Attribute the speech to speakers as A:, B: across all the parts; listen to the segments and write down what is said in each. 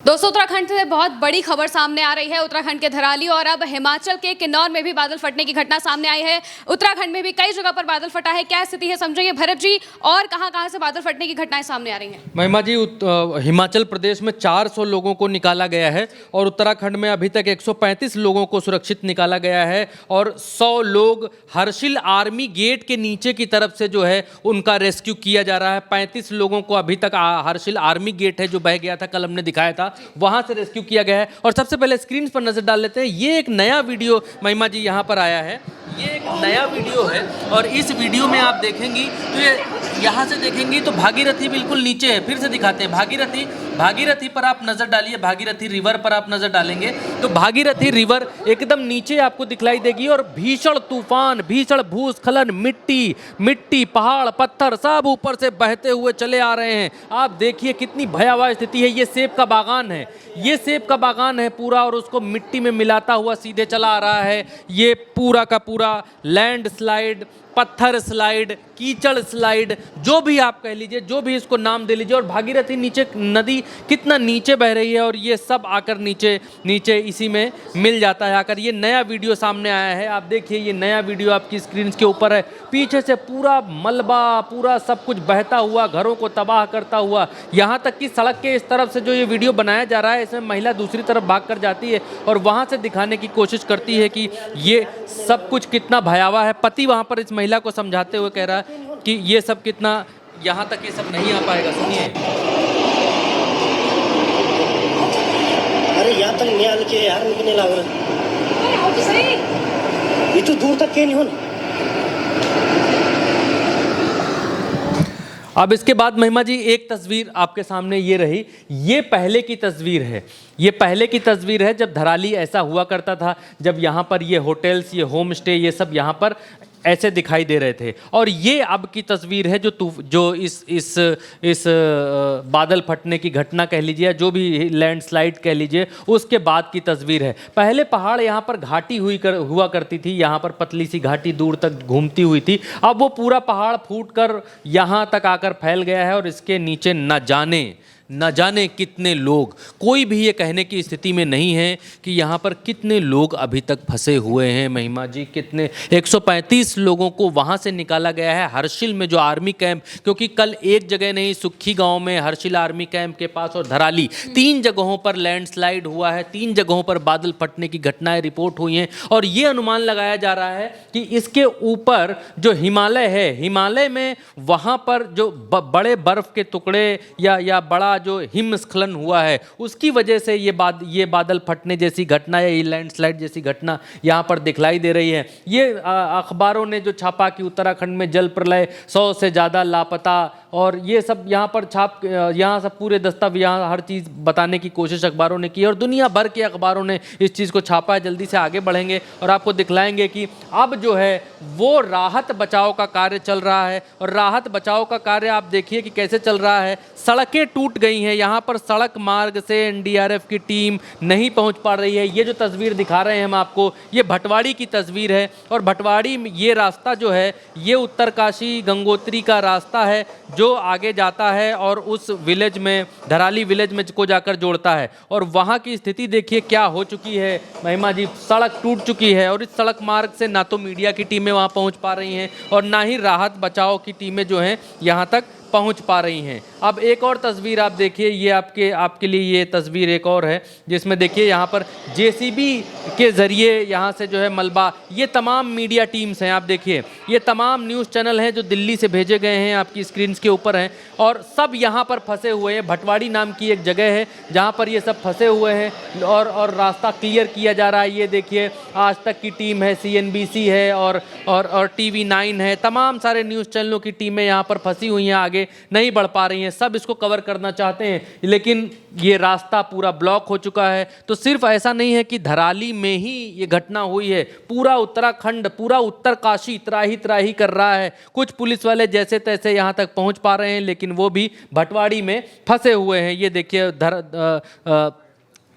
A: दोस्तों, उत्तराखंड से बहुत बड़ी खबर सामने आ रही है। उत्तराखंड के धराली और अब हिमाचल के किन्नौर में भी बादल फटने की घटना सामने आई है। उत्तराखंड में भी कई जगह पर बादल फटा है। क्या स्थिति है, समझेंगे भरत जी। और कहां-कहां से बादल फटने की घटनाएं सामने आ रही हैं?
B: महिमा जी, हिमाचल प्रदेश में 400 लोगों को निकाला गया है और उत्तराखंड में अभी तक 135 लोगों को सुरक्षित निकाला गया है और 100 लोग हर्षिल आर्मी गेट के नीचे की तरफ से जो है उनका रेस्क्यू किया जा रहा है। 35 लोगों को अभी तक हर्षिल आर्मी गेट है जो बह गया था, कल हमने दिखाया था, वहां से रेस्क्यू किया गया है। और सबसे पहले स्क्रीन पर नजर डाल लेते हैं। ये एक नया वीडियो महिमा जी यहाँ पर आया है। ये एक नया वीडियो है और इस वीडियो में आप देखेंगी तो ये यहाँ से देखेंगी तो भागीरथी बिल्कुल नीचे है। फिर से दिखाते हैं भागीरथी पर आप नज़र डालिए। भागीरथी रिवर पर आप नज़र डालेंगे तो भागीरथी रिवर एकदम नीचे आपको दिखलाई देगी और भीषण तूफान, भीषण भूस्खलन, मिट्टी, पहाड़, पत्थर सब ऊपर से बहते हुए चले आ रहे हैं। आप देखिए कितनी भयावह स्थिति है। ये सेब का बागान है, ये सेब का बागान है पूरा, और उसको मिट्टी में मिलाता हुआ सीधे चला आ रहा है। ये पूरा का पूरा लैंड स्लाइड, पत्थर स्लाइड, कीचड़ स्लाइड, जो भी आप कह लीजिए, जो भी इसको नाम दे लीजिए। और भागीरथी नीचे नदी कितना नीचे बह रही है और ये सब आकर नीचे इसी में मिल जाता है आकर। ये नया वीडियो सामने आया है, आप देखिए ये नया वीडियो आपकी स्क्रीन के ऊपर है। पीछे से पूरा मलबा, पूरा सब कुछ बहता हुआ, घरों को तबाह करता हुआ, यहाँ तक कि सड़क के इस तरफ से जो ये वीडियो बनाया जा रहा है इसमें महिला दूसरी तरफ भाग कर जाती है और वहाँ से दिखाने की कोशिश करती है कि ये सब कुछ कितना भयावह है। पति वहाँ पर इस महिला को समझाते हुए कह रहा है कि ये सब कितना, यहाँ तक ये सब नहीं आ पाएगा। सुनिए।
C: अरे यहाँ तक नहीं आने के यार, मुझे नहीं लग रहा। ये तो दूर तक के नहीं होना।
B: अब इसके बाद महिमा जी एक तस्वीर आपके सामने ये रही। ये पहले की तस्वीर है, ये पहले की तस्वीर है जब धराली ऐसा हुआ करता था, जब यहाँ पर ये होटल्स, ये होम स्टे, ये सब यहाँ पर ऐसे दिखाई दे रहे थे। और ये अब की तस्वीर है जो इस बादल फटने की घटना कह लीजिए, जो भी लैंडस्लाइड कह लीजिए, उसके बाद की तस्वीर है। पहले पहाड़ यहाँ पर घाटी हुआ करती थी, यहाँ पर पतली सी घाटी दूर तक घूमती हुई थी। अब वो पूरा पहाड़ फूट कर यहाँ तक आकर फैल गया है और इसके नीचे न जाने कितने लोग, कोई भी ये कहने की स्थिति में नहीं है कि यहाँ पर कितने लोग अभी तक फंसे हुए हैं। महिमा जी, कितने 135 लोगों को वहाँ से निकाला गया है हर्षिल में, जो आर्मी कैंप, क्योंकि कल एक जगह नहीं, सुक्खी गांव में, हर्षिल आर्मी कैंप के पास और धराली, 3 जगहों पर लैंडस्लाइड हुआ है, 3 जगहों पर बादल फटने की घटनाएं रिपोर्ट हुई हैं। और ये अनुमान लगाया जा रहा है कि इसके ऊपर जो हिमालय है, हिमालय में वहाँ पर जो बड़े बर्फ के टुकड़े या बड़ा जो हिमस्खलन हुआ है, उसकी वजह से ये बादल फटने जैसी घटना या लैंडस्लाइड जैसी घटना यहाँ पर दिखलाई दे रही है। ये अखबारों ने जो छापा कि उत्तराखंड में जल प्रलय, 100 से ज़्यादा लापता, और ये सब यहाँ पर यहाँ सब पूरे दस्तावेज, यहाँ हर चीज़ बताने की कोशिश अखबारों ने की और दुनिया भर के अखबारों ने इस चीज़ को छापा है। जल्दी से आगे बढ़ेंगे और आपको दिखलाएंगे कि अब जो है वो राहत बचाव का कार्य चल रहा है। और राहत बचाव का कार्य आप देखिए कि कैसे चल रहा है। सड़कें टूट गई हैं, यहाँ पर सड़क मार्ग से एनडीआरएफ की टीम नहीं पहुँच पा रही है। ये जो तस्वीर दिखा रहे हैं हम आपको, ये भटवाड़ी की तस्वीर है और भटवाड़ी में ये रास्ता जो है, ये उत्तरकाशी गंगोत्री का रास्ता है जो आगे जाता है और उस विलेज में, धराली विलेज में को जाकर जोड़ता है। और वहाँ की स्थिति देखिए क्या हो चुकी है महिमा जी। सड़क टूट चुकी है और इस सड़क मार्ग से ना तो मीडिया की टीमें वहाँ पहुँच पा रही हैं और ना ही राहत बचाव की टीमें जो हैं यहाँ तक पहुंच पा रही हैं। अब एक और तस्वीर आप देखिए, ये आपके लिए ये तस्वीर एक और है जिसमें देखिए यहाँ पर जेसीबी के ज़रिए यहाँ से जो है मलबा, ये तमाम मीडिया टीम्स हैं, आप देखिए ये तमाम न्यूज़ चैनल हैं जो दिल्ली से भेजे गए हैं, आपकी स्क्रीन के ऊपर हैं और सब यहाँ पर फंसे हुए हैं। भटवाड़ी नाम की एक जगह है जहाँ पर ये सब फंसे हुए हैं और रास्ता क्लियर किया जा रहा है। ये देखिए आज तक की टीम है, CNBC है और TV9 है, तमाम सारे न्यूज़ चैनलों की टीमें यहाँ पर फंसी हुई हैं, आगे नहीं बढ़ पा रही हैं। सब इसको कवर करना चाहते हैं लेकिन ये रास्ता पूरा ब्लॉक हो चुका है। तो सिर्फ ऐसा नहीं है कि धराली में ही ये घटना हुई है, पूरा उत्तराखंड, पूरा उत्तरकाशी त्राही कर रहा है। कुछ पुलिस वाले जैसे तैसे यहाँ तक पहुँच पा रहे हैं लेकिन वो भी भटवाड़ी में फंसे हुए हैं। ये देखिए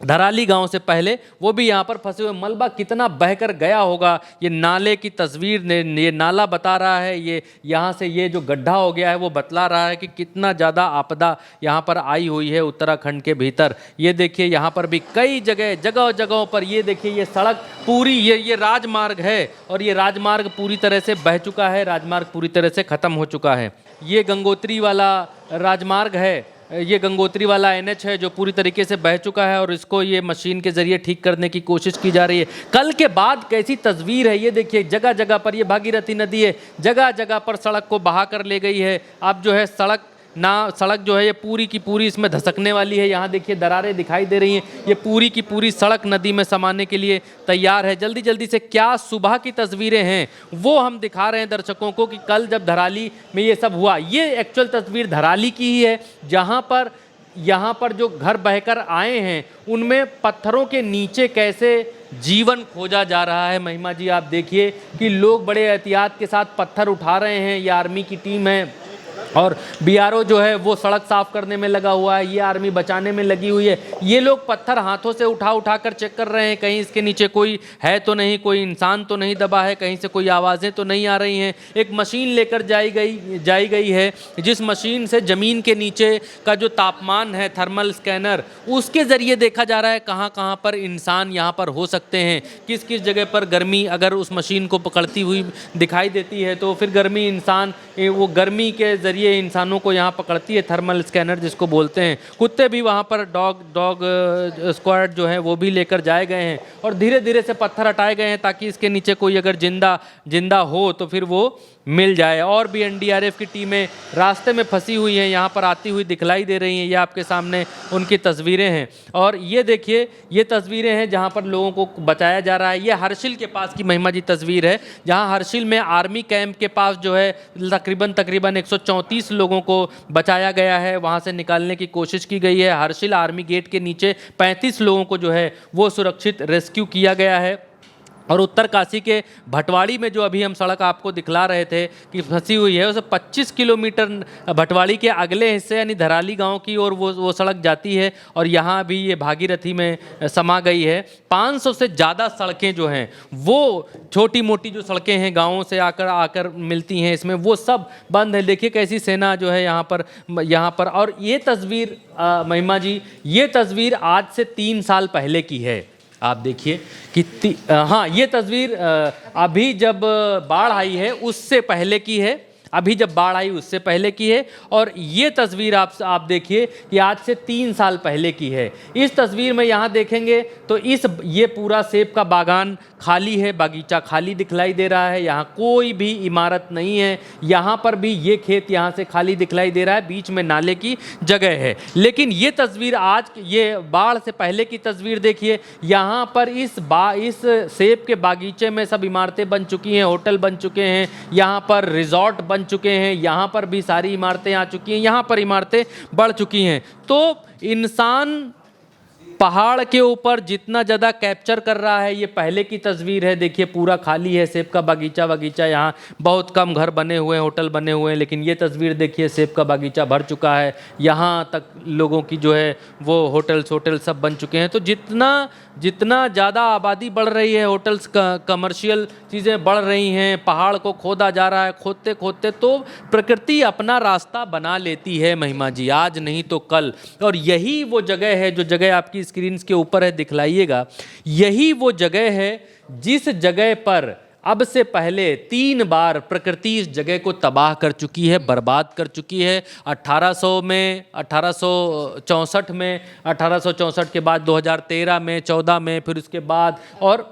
B: धराली गांव से पहले, वो भी यहाँ पर फंसे हुए। मलबा कितना बहकर गया होगा, ये नाले की तस्वीर ने, ये नाला बता रहा है, ये यहाँ से ये जो गड्ढा हो गया है वो बतला रहा है कि कितना ज़्यादा आपदा यहाँ पर आई हुई है उत्तराखंड के भीतर। ये देखिए यहाँ पर भी कई जगह जगहों पर ये देखिए ये सड़क पूरी, ये राजमार्ग है और ये राजमार्ग पूरी तरह से बह चुका है, राजमार्ग पूरी तरह से ख़त्म हो चुका है। ये गंगोत्री वाला राजमार्ग है, ये गंगोत्री वाला एनएच है जो पूरी तरीके से बह चुका है और इसको ये मशीन के ज़रिए ठीक करने की कोशिश की जा रही है। कल के बाद कैसी तस्वीर है ये देखिए, जगह जगह पर ये भागीरथी नदी है, जगह जगह पर सड़क को बहा कर ले गई है। अब जो है सड़क जो है ये पूरी की पूरी इसमें धसकने वाली है। यहाँ देखिए दरारें दिखाई दे रही हैं, ये पूरी की पूरी सड़क नदी में समाने के लिए तैयार है। जल्दी जल्दी से क्या सुबह की तस्वीरें हैं वो हम दिखा रहे हैं दर्शकों को कि कल जब धराली में ये सब हुआ। ये एक्चुअल तस्वीर धराली की ही है, जहाँ पर यहाँ पर जो घर बहकर आए हैं उनमें पत्थरों के नीचे कैसे जीवन खोजा जा रहा है। महिमा जी आप देखिए कि लोग बड़े एहतियात के साथ पत्थर उठा रहे हैं। ये आर्मी की टीम है और बीआरओ जो है वो सड़क साफ करने में लगा हुआ है, ये आर्मी बचाने में लगी हुई है। ये लोग पत्थर हाथों से उठा कर चेक कर रहे हैं कहीं इसके नीचे कोई है तो नहीं, कोई इंसान तो नहीं दबा है, कहीं से कोई आवाज़ें तो नहीं आ रही हैं। एक मशीन लेकर जाई गई है जिस मशीन से ज़मीन के नीचे का जो तापमान है, थर्मल स्कैनर, उसके ज़रिए देखा जा रहा है कहाँ कहाँ पर इंसान यहाँ पर हो सकते हैं, किस किस जगह पर गर्मी अगर उस मशीन को पकड़ती हुई दिखाई देती है तो फिर गर्मी इंसान, वो गर्मी के ज़रिए इंसानों को यहाँ पकड़ती है, थर्मल स्कैनर जिसको बोलते हैं। कुत्ते भी वहाँ पर डॉग स्क्वाड जो है वो भी लेकर जाए गए हैं और धीरे धीरे से पत्थर हटाए गए हैं ताकि इसके नीचे कोई अगर जिंदा हो तो फिर वो मिल जाए। और भी एनडीआरएफ की टीमें रास्ते में फंसी हुई हैं, यहाँ पर आती हुई दिखलाई दे रही हैं। ये आपके सामने उनकी तस्वीरें हैं और ये देखिए ये तस्वीरें हैं जहाँ पर लोगों को बचाया जा रहा है। ये हर्षिल के पास की महिमा जी तस्वीर है, जहाँ हर्षिल में आर्मी कैंप के पास जो है तकरीबन 134 लोगों को बचाया गया है, वहाँ से निकालने की कोशिश की गई है। हर्षिल आर्मी गेट के नीचे 35 लोगों को जो है वो सुरक्षित रेस्क्यू किया गया है। और उत्तरकाशी के भटवाड़ी में जो अभी हम सड़क आपको दिखला रहे थे कि फंसी हुई है, उसे 25 किलोमीटर भटवाड़ी के अगले हिस्से यानी धराली गांव की ओर वो सड़क जाती है और यहाँ अभी ये भागीरथी में समा गई है। 500 से ज़्यादा सड़कें जो हैं वो छोटी मोटी जो सड़कें हैं गाँवों से आकर मिलती हैं, इसमें वो सब बंद है। देखिए कैसी सेना जो है यहाँ पर। और ये तस्वीर महिमा जी, ये तस्वीर आज से 3 साल पहले की है। आप देखिए कि हाँ, ये तस्वीर अभी जब बाढ़ आई है उससे पहले की है, अभी जब बाढ़ आई उससे पहले की है। और ये तस्वीर आप देखिए कि आज से 3 साल पहले की है। इस तस्वीर में यहाँ देखेंगे तो ये पूरा सेब का बागान खाली है, बागीचा खाली दिखलाई दे रहा है, यहाँ कोई भी इमारत नहीं है। यहाँ पर भी ये खेत यहाँ से खाली दिखलाई दे रहा है, बीच में नाले की जगह है। लेकिन ये तस्वीर आज ये बाढ़ से पहले की तस्वीर देखिए, यहाँ पर इस सेब के बागीचे में सब इमारतें बन चुकी हैं, होटल बन चुके हैं, यहाँ पर रिजॉर्ट बन चुके हैं, यहाँ पर भी सारी इमारतें आ चुकी हैं, यहाँ पर इमारतें बढ़ चुकी हैं। तो इंसान पहाड़ के ऊपर जितना ज़्यादा कैप्चर कर रहा है, ये पहले की तस्वीर है। देखिए पूरा खाली है सेब का बागीचा, यहाँ बहुत कम घर बने हुए हैं, होटल बने हुए हैं। लेकिन ये तस्वीर देखिए, सेब का बागीचा भर चुका है, यहाँ तक लोगों की जो है वो होटल सब बन चुके हैं। तो जितना ज़्यादा आबादी बढ़ रही है, होटल्स कमर्शियल चीज़ें बढ़ रही हैं, पहाड़ को खोदा जा रहा है, खोदते खोदते तो प्रकृति अपना रास्ता बना लेती है महिमा जी, आज नहीं तो कल। और यही वो जगह है, जो जगह आपकी स्क्रीन के ऊपर है, दिखलाइएगा, यही वो जगह है जिस जगह पर अब से पहले 3 बार प्रकृति इस जगह को तबाह कर चुकी है, बर्बाद कर चुकी है। 1800 में, 1864 में, 1864 के बाद 2013 में, 14 में, फिर उसके बाद और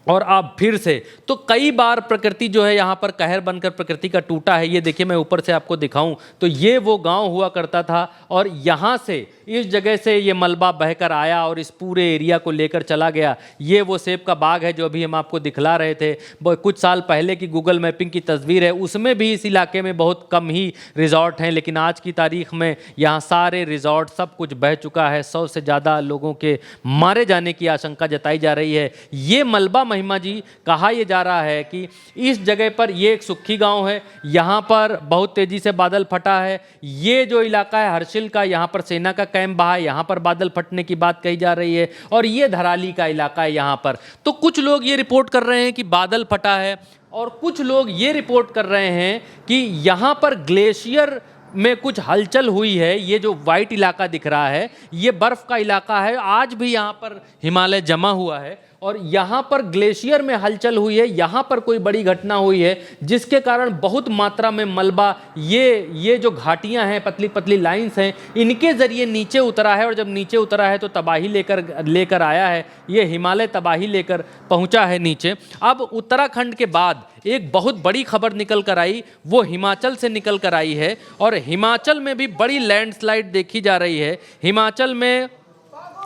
B: अब फिर से। तो कई बार प्रकृति जो है यहाँ पर कहर बनकर प्रकृति का टूटा है। ये देखिए, मैं ऊपर से आपको दिखाऊं तो ये वो गांव हुआ करता था और यहाँ से, इस जगह से ये मलबा बहकर आया और इस पूरे एरिया को लेकर चला गया। ये वो सेब का बाग है जो अभी हम आपको दिखला रहे थे। कुछ साल पहले की गूगल मैपिंग की तस्वीर है, उसमें भी इस इलाके में बहुत कम ही रिजॉर्ट हैं, लेकिन आज की तारीख में यहाँ सारे रिजॉर्ट सब कुछ बह चुका है। 100 से ज़्यादा लोगों के मारे जाने की आशंका जताई जा रही है। ये मलबा महिमा जी कहा यह जा रहा है कि इस जगह पर ये एक सुखी गांव है, यहाँ पर बहुत तेजी से बादल फटा है। ये जो इलाका है हर्षिल का, यहाँ पर सेना का कैंप बहा है, यहाँ पर बादल फटने की बात कही जा रही है। और ये धराली का इलाका है यहाँ पर। तो कुछ लोग ये रिपोर्ट कर रहे हैं कि बादल फटा है और कुछ लोग ये रिपोर्ट कर रहे हैं कि यहाँ पर ग्लेशियर में कुछ हलचल हुई है। ये जो वाइट इलाका दिख रहा है ये बर्फ का इलाका है, आज भी यहाँ पर हिमालय जमा हुआ है और यहाँ पर ग्लेशियर में हलचल हुई है, यहाँ पर कोई बड़ी घटना हुई है जिसके कारण बहुत मात्रा में मलबा ये जो घाटियाँ हैं, पतली पतली लाइंस हैं, इनके ज़रिए नीचे उतरा है। और जब नीचे उतरा है तो तबाही लेकर आया है। ये हिमालय तबाही लेकर पहुँचा है नीचे। अब उत्तराखंड के बाद एक बहुत बड़ी खबर निकल कर आई, वो हिमाचल से निकल कर आई है और हिमाचल में भी बड़ी लैंडस्लाइड देखी जा रही है। हिमाचल में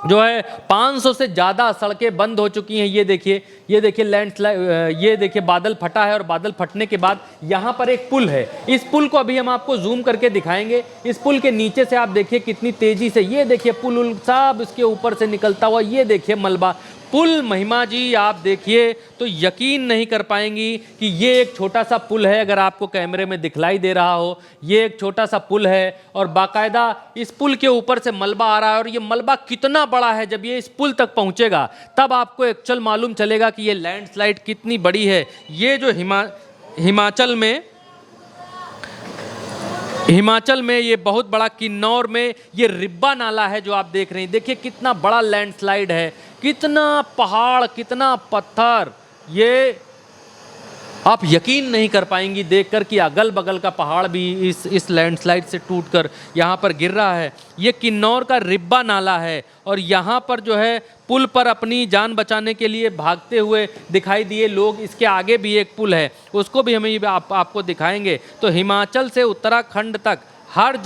B: जो है 500 से ज़्यादा सड़कें बंद हो चुकी हैं। ये देखिए लैंडस्लाइड, ये देखिए बादल फटा है और बादल फटने के बाद यहाँ पर एक पुल है। इस पुल को अभी हम आपको जूम करके दिखाएंगे। इस पुल के नीचे से आप देखिए कितनी तेज़ी से, ये देखिए पुल सब इसके ऊपर से निकलता हुआ, ये देखिए मलबा पुल। महिमा जी आप देखिए तो यकीन नहीं कर पाएंगी कि ये एक छोटा सा पुल है। अगर आपको कैमरे में दिखलाई दे रहा हो, ये एक छोटा सा पुल है और बाकायदा इस पुल के ऊपर से मलबा आ रहा है। और ये मलबा कितना बड़ा है, जब ये इस पुल तक पहुंचेगा तब आपको एक्चुअल मालूम चलेगा कि ये लैंडस्लाइड कितनी बड़ी है। ये जो हिमाचल में ये बहुत बड़ा किन्नौर में ये रिब्बा नाला है जो आप देख रहे हैं। देखिए कितना बड़ा लैंडस्लाइड है, कितना पहाड़, कितना पत्थर। ये आप यकीन नहीं कर पाएंगी देखकर कि अगल बगल का पहाड़ भी इस लैंडस्लाइड से टूटकर यहाँ पर गिर रहा है। ये किन्नौर का रिब्बा नाला है और यहाँ पर जो है पुल पर अपनी जान बचाने के लिए भागते हुए दिखाई दिए लोग। इसके आगे भी एक पुल है, उसको भी हमें आपको दिखाएंगे। तो हिमाचल से उत्तराखंड तक हर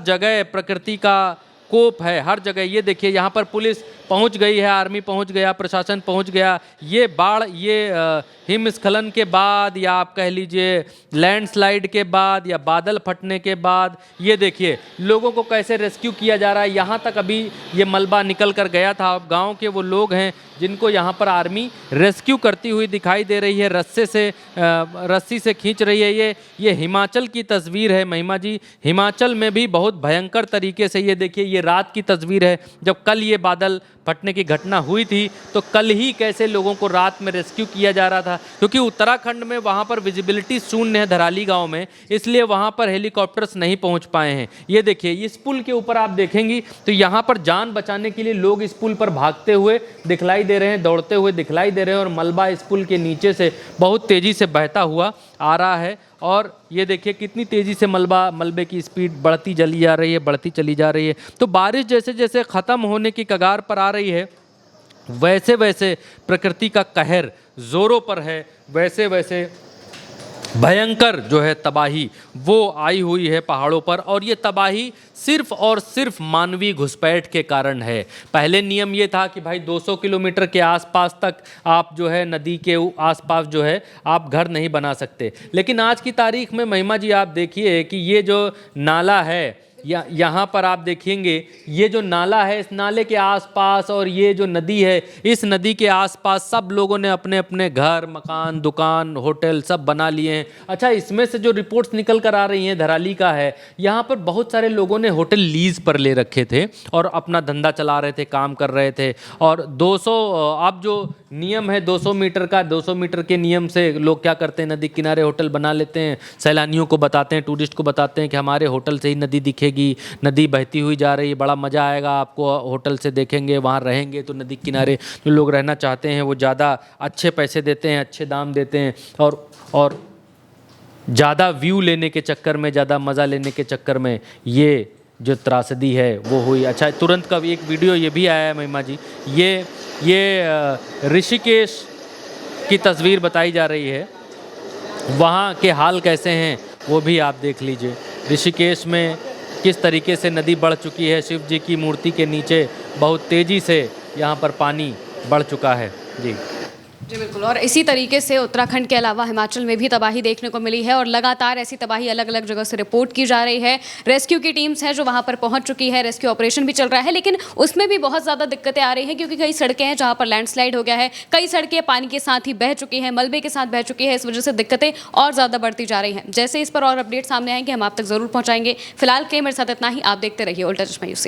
B: जगह प्रकृति का कोप है, हर जगह। ये देखिए यहाँ पर पुलिस पहुँच गई है, आर्मी पहुँच गया, प्रशासन पहुँच गया। ये बाढ़, ये हिमस्खलन के बाद या आप कह लीजिए लैंडस्लाइड के बाद या बादल फटने के बाद, ये देखिए लोगों को कैसे रेस्क्यू किया जा रहा है। यहाँ तक अभी ये मलबा निकल कर गया था। अब गांव के वो लोग हैं जिनको यहाँ पर आर्मी रेस्क्यू करती हुई दिखाई दे रही है, रस्सी से खींच रही है। ये हिमाचल की तस्वीर है महिमा जी। हिमाचल में भी बहुत भयंकर तरीके से, ये देखिए ये रात की तस्वीर है जब कल ये बादल फटने की घटना हुई थी। तो कल ही कैसे लोगों को रात में रेस्क्यू किया जा रहा था, क्योंकि उत्तराखंड में वहाँ पर विजिबिलिटी शून्य है धराली गांव में, इसलिए वहाँ पर हेलीकॉप्टर्स नहीं पहुँच पाए हैं। ये देखिए इस पुल के ऊपर आप देखेंगी तो यहाँ पर जान बचाने के लिए लोग इस पुल पर भागते हुए दिखलाई दे रहे हैं, दौड़ते हुए दिखलाई दे रहे हैं और मलबा इस पुल के नीचे से बहुत तेज़ी से बहता हुआ आ रहा है। और ये देखिए कितनी तेज़ी से मलबे की स्पीड बढ़ती चली जा रही है। तो बारिश जैसे जैसे ख़त्म होने की कगार पर आ रही है, वैसे वैसे प्रकृति का कहर ज़ोरों पर है, वैसे वैसे भयंकर जो है तबाही वो आई हुई है पहाड़ों पर। और ये तबाही सिर्फ और सिर्फ मानवीय घुसपैठ के कारण है। पहले नियम ये था कि भाई 200 किलोमीटर के आसपास तक आप जो है नदी के आसपास जो है आप घर नहीं बना सकते, लेकिन आज की तारीख में महिमा जी आप देखिए कि ये जो नाला है, यहाँ पर आप देखेंगे ये जो नाला है, इस नाले के आसपास और ये जो नदी है, इस नदी के आसपास सब लोगों ने अपने अपने घर, मकान, दुकान, होटल सब बना लिए हैं। अच्छा, इसमें से जो रिपोर्ट्स निकल कर आ रही हैं धराली का है, यहाँ पर बहुत सारे लोगों ने होटल लीज पर ले रखे थे और अपना धंधा चला रहे थे, काम कर रहे थे। और 200 अब जो नियम है 200 मीटर का, 200 मीटर के नियम से लोग क्या करते हैं, नदी किनारे होटल बना लेते हैं, सैलानियों को बताते हैं, टूरिस्ट को बताते हैं कि हमारे होटल से ही नदी दिखेगी, नदी बहती हुई जा रही है, बड़ा मज़ा आएगा आपको, होटल से देखेंगे, वहाँ रहेंगे। तो नदी किनारे जो लोग रहना चाहते हैं वो ज़्यादा अच्छे पैसे देते हैं, अच्छे दाम देते हैं और ज़्यादा व्यू लेने के चक्कर में, ज़्यादा मज़ा लेने के चक्कर में ये जो त्रासदी है वो हुई। अच्छा, तुरंत का एक वीडियो ये भी आया है महिमा जी, ये ऋषिकेश की तस्वीर बताई जा रही है, वहाँ के हाल कैसे हैं वो भी आप देख लीजिए। ऋषिकेश में किस तरीके से नदी बढ़ चुकी है, शिव जी की मूर्ति के नीचे बहुत तेज़ी से यहाँ पर पानी बढ़ चुका है। जी
A: जी बिल्कुल, और इसी तरीके से उत्तराखंड के अलावा हिमाचल में भी तबाही देखने को मिली है और लगातार ऐसी तबाही अलग अलग जगह से रिपोर्ट की जा रही है। रेस्क्यू की टीम्स हैं जो वहाँ पर पहुँच चुकी है, रेस्क्यू ऑपरेशन भी चल रहा है, लेकिन उसमें भी बहुत ज़्यादा दिक्कतें आ रही हैं क्योंकि कई सड़कें हैं जहाँ पर लैंडस्लाइड हो गया है, कई सड़कें पानी के साथ ही बह चुकी हैं, मलबे के साथ बह चुकी है। इस वजह से दिक्कतें और ज़्यादा बढ़ती जा रही हैं। जैसे इस पर और अपडेट सामने आएंगे हम आप तक ज़रूर पहुँचाएंगे। फिलहाल के लिए मेरे साथ इतना ही। आप देखते रहिए उल्टा चश्मा यूसी।